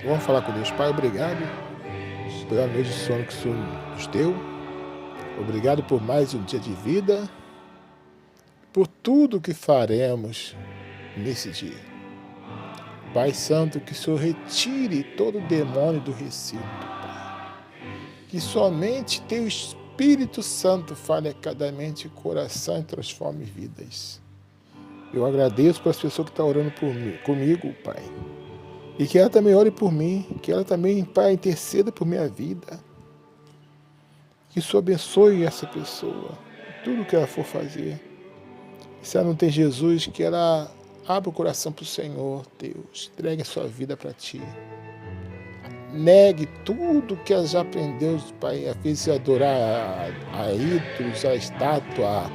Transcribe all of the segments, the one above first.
Vamos falar com Deus. Pai, obrigado pela noite de sono que o Senhor nos deu. Obrigado por mais um dia de vida, por tudo que faremos nesse dia. Pai Santo, que o Senhor retire todo demônio do recinto, Pai. Que somente Teu Espírito Santo fale a cada mente e coração e transforme vidas. Eu agradeço para as pessoas que estão orando comigo, Pai. E que ela também ore por mim, que ela também, Pai, interceda por minha vida. Que o Senhor abençoe essa pessoa, tudo que ela for fazer. Se ela não tem Jesus, que ela abra o coração para o Senhor, Deus. Entregue a sua vida para Ti. Negue tudo que ela já aprendeu, Pai. Às vezes adorar a ídolos, a estátua,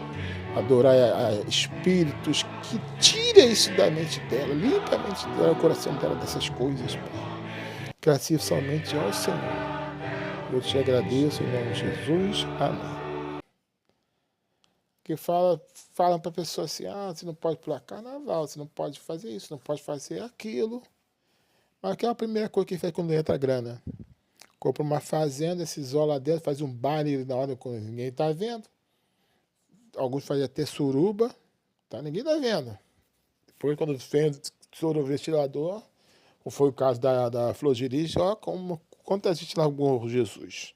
adorar a espíritos. Que tire isso da mente dela, limpa a mente dela, o coração dela dessas coisas, Pai. Que ela sirva somente ao Senhor. Eu te agradeço em nome de Jesus. Amém. Que falam para a pessoa assim, você não pode pular carnaval, você não pode fazer isso, não pode fazer aquilo. Mas aquela é a primeira coisa que faz quando entra a grana. Compra uma fazenda, se isola dentro, faz um baile na hora quando ninguém está vendo. Alguns fazem até suruba, tá? Ninguém está vendo. Depois, quando vem o ventilador, como foi o caso da Flor de Lis, quanta gente largou Jesus.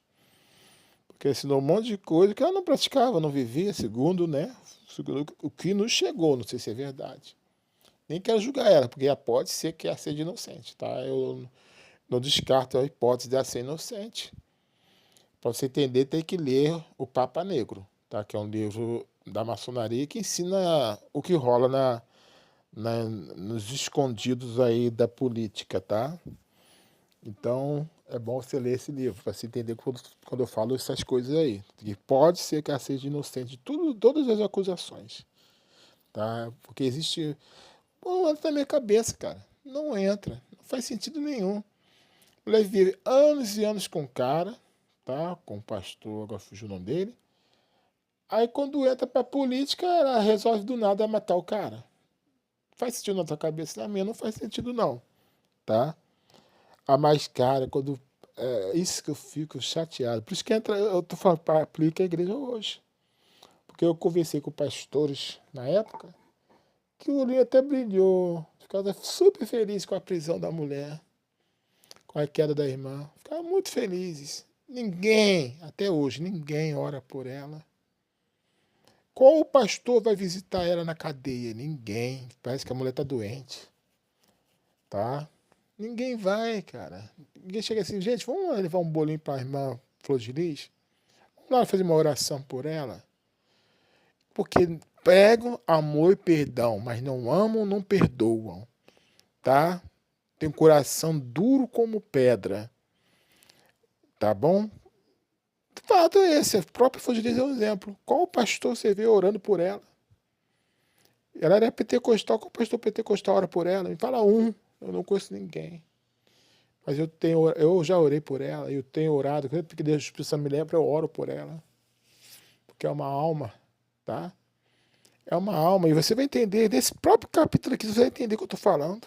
Porque ensinou um monte de coisa que ela não praticava, não vivia, segundo o que nos chegou, não sei se é verdade. Nem quero julgar ela, porque ela pode ser que ela seja inocente, tá? Eu não descarto a hipótese de ela ser inocente. Para você entender, tem que ler o Papa Negro, tá? Que é um livro da maçonaria que ensina o que rola nos escondidos aí da política, tá? Então, é bom você ler esse livro, para você entender quando eu falo essas coisas aí. Que pode ser que ela seja inocente de todas as acusações, tá? Porque existe... Não entra na minha cabeça, cara. Não entra. Não faz sentido nenhum. A mulher vive anos e anos com o cara, tá? Com o pastor, agora fugiu o nome dele. Aí quando entra pra política, ela resolve do nada matar o cara. Faz sentido na tua cabeça? Na minha não faz sentido não, tá? A mais cara, quando... isso que eu fico chateado. Por isso que eu tô falando, aplica a igreja hoje. Porque eu conversei com pastores na época, que o olhinho até brilhou. Ficava super feliz com a prisão da mulher, com a queda da irmã. Ficavam muito felizes. Ninguém, até hoje, ninguém ora por ela. Qual pastor vai visitar ela na cadeia? Ninguém. Parece que a mulher tá doente. Tá? Ninguém vai, cara. Ninguém chega assim, gente, vamos levar um bolinho pra irmã Flor de Lis? Vamos lá fazer uma oração por ela? Porque pregam amor e perdão, mas não amam, não perdoam. Tá? Tem um coração duro como pedra. Tá bom? O fato é esse, a própria Flor de Lis é um exemplo. Qual pastor você vê orando por ela? Ela era pentecostal, qual pastor pentecostal ora por ela? Me fala um, eu não conheço ninguém. Mas eu já orei por ela, eu tenho orado, porque Deus precisa me lembra, eu oro por ela. Porque é uma alma, tá? É uma alma, e você vai entender, desse próprio capítulo aqui, você vai entender o que eu estou falando.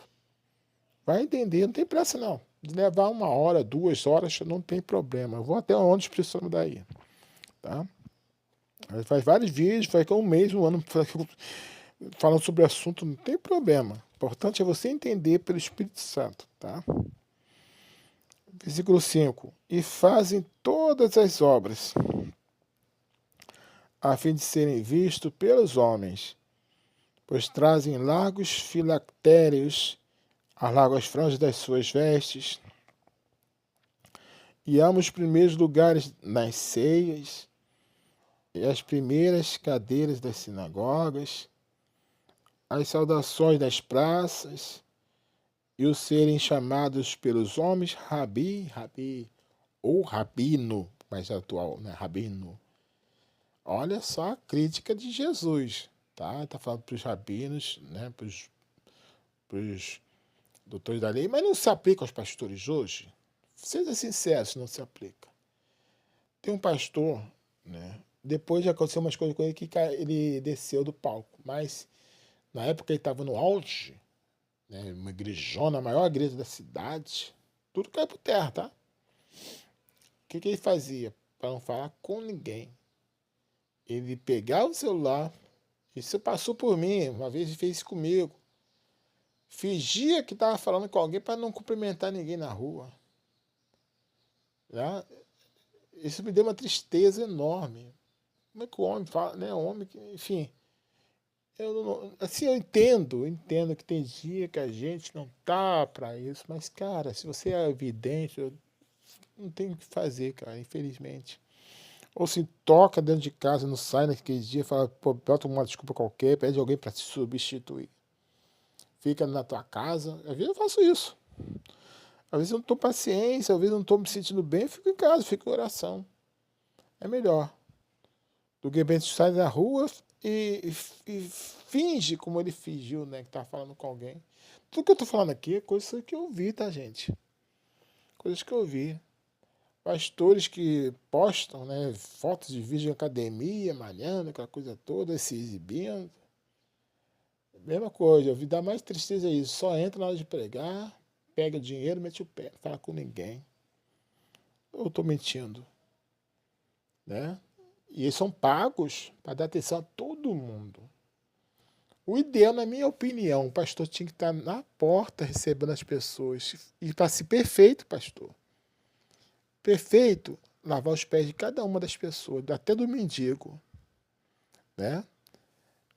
Vai entender, não tem pressa não. De levar 1 hora, 2 horas, não tem problema. Eu vou até onde precisamos daí, tá? Faz vários vídeos, faz 1 mês, 1 ano, falando sobre o assunto, não tem problema. O importante é você entender pelo Espírito Santo, tá? Versículo 5. E fazem todas as obras, a fim de serem vistos pelos homens, pois trazem largos filactérios, as largas franjas das suas vestes, e amam os primeiros lugares nas ceias, e as primeiras cadeiras das sinagogas, as saudações das praças, e o serem chamados pelos homens Rabi, ou Rabino, mais atual, né? Rabino. Olha só a crítica de Jesus, tá? Tá falando para os rabinos, né? Para os doutores da lei, mas não se aplica aos pastores hoje. Seja sincero, se não se aplica. Tem um pastor, né? Depois já aconteceu umas coisas com ele que ele desceu do palco, mas na época ele estava no auge, né? Uma igrejona, a maior igreja da cidade, tudo cai por terra, tá? O que ele fazia para não falar com ninguém? Ele pegava o celular, isso passou por mim, uma vez ele fez isso comigo. Fingia que estava falando com alguém para não cumprimentar ninguém na rua. Né? Isso me deu uma tristeza enorme. Como é que o homem fala, né? O homem, enfim. Eu entendo que tem dia que a gente não tá para isso, mas, cara, se você é evidente, não tem o que fazer, cara, infelizmente. Ou se toca dentro de casa, não sai naquele dia, fala, pô, bota uma desculpa qualquer, pede alguém para te substituir. Fica na tua casa. Às vezes eu faço isso. Às vezes eu não tô paciência, às vezes eu não tô me sentindo bem, eu fico em casa, fico em oração. É melhor. Do que a gente sai na rua e finge como ele fingiu, né? Que tá falando com alguém. Tudo que eu tô falando aqui é coisa que eu vi, tá, gente? Coisas que eu vi. Pastores que postam, né? Fotos de vídeo em academia, malhando, aquela coisa toda, se exibindo. Mesma coisa, eu vi dar mais tristeza é isso. Só entra na hora de pregar, pega o dinheiro, mete o pé, não fala com ninguém. Eu tô mentindo, né? E eles são pagos para dar atenção a todo mundo. O ideal, na minha opinião, o pastor tinha que estar na porta recebendo as pessoas. E para ser perfeito, pastor. Perfeito, lavar os pés de cada uma das pessoas, até do mendigo. Né?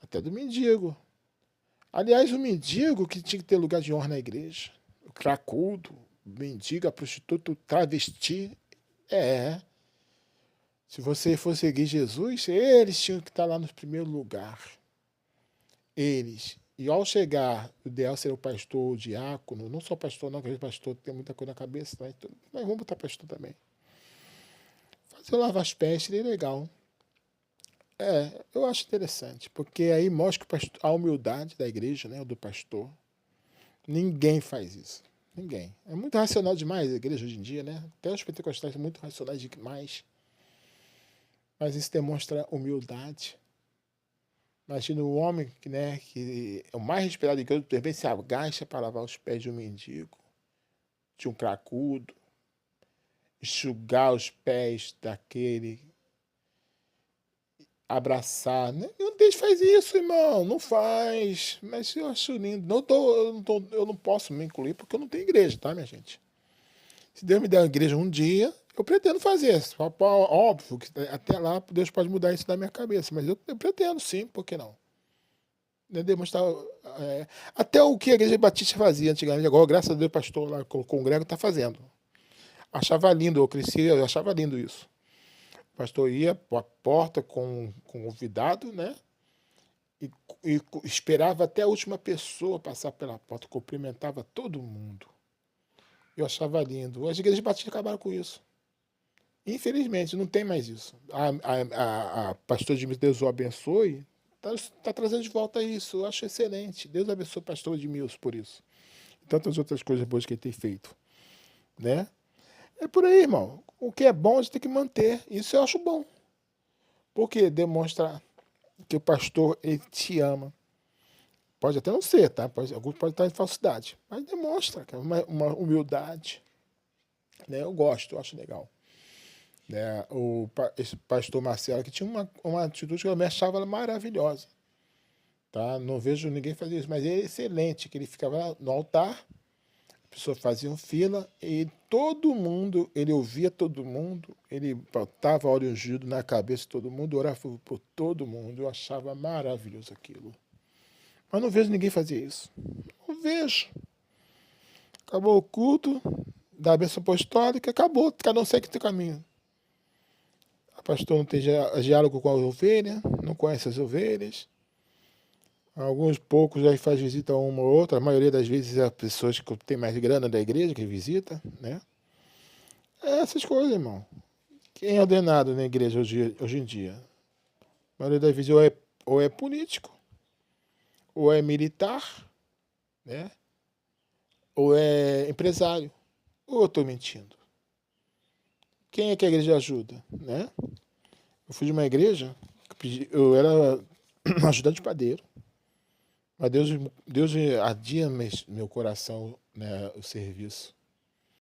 Até do mendigo. Aliás, o mendigo que tinha que ter lugar de honra na igreja. O cracudo, o mendigo, a prostituta, o travesti. É. Se você for seguir Jesus, eles tinham que estar lá no primeiro lugar. Eles. E ao chegar, o ideal seria o pastor, o diácono, não só o pastor, não, porque o pastor tem muita coisa na cabeça, né? Mas vamos botar pastor também. Fazer o lavar as pés seria legal. Eu acho interessante, porque aí mostra a humildade da igreja, né, do pastor. Ninguém faz isso. Ninguém. É muito racional demais a igreja hoje em dia, né? Até os pentecostais são muito racionais demais. Mas isso demonstra humildade. Imagina o homem que é o mais respirado de Deus, de repente se agacha para lavar os pés de um mendigo, de um cracudo, enxugar os pés daquele, abraçar. Não deixa faz isso, irmão, não faz. Mas eu acho lindo. Eu não posso me incluir porque eu não tenho igreja, tá, minha gente? Se Deus me der uma igreja um dia, eu pretendo fazer. Óbvio que até lá Deus pode mudar isso da minha cabeça, mas eu pretendo sim, por que não? Demonstrar, até o que a igreja batista fazia antigamente, agora, graças a Deus, o pastor lá, o congrego está fazendo. Achava lindo, eu achava lindo isso. O pastor ia para a porta com o convidado, né? E esperava até a última pessoa passar pela porta, cumprimentava todo mundo. Eu achava lindo. As igrejas batistas acabaram com isso. Infelizmente, não tem mais isso. A pastor de Deus o abençoe, tá trazendo de volta isso. Eu acho excelente. Deus abençoe o pastor Edmilson por isso. E tantas outras coisas boas que ele tem feito. Né? É por aí, irmão. O que é bom a gente tem que manter. Isso eu acho bom. Porque demonstra que o pastor ele te ama. Pode até não ser, tá? Alguns podem estar em falsidade. Mas demonstra que é uma humildade. Né? Eu gosto, eu acho legal. Né? Esse pastor Marcelo que tinha uma atitude que eu me achava maravilhosa. Tá? Não vejo ninguém fazer isso, mas é excelente, que ele ficava no altar, as pessoas faziam fila e todo mundo, ele ouvia todo mundo, ele botava óleo ungido na cabeça de todo mundo, orava por todo mundo. Eu achava maravilhoso aquilo. Mas não vejo ninguém fazer isso. Não vejo. Acabou o culto da bênção apostólica, acabou, cada um segue o seu caminho. O pastor não tem diálogo com a ovelha, não conhece as ovelhas. Alguns poucos aí faz visita a uma ou outra, a maioria das vezes é as pessoas que têm mais grana da igreja que visita, né? É essas coisas, irmão. Quem é ordenado na igreja hoje em dia? A maioria das vezes ou é político, ou é militar, né? Ou é empresário. Ou eu estou mentindo? Quem é que a igreja ajuda, né? Eu fui de uma igreja, eu era ajudante de padeiro. Mas Deus ardia meu coração, né, o serviço.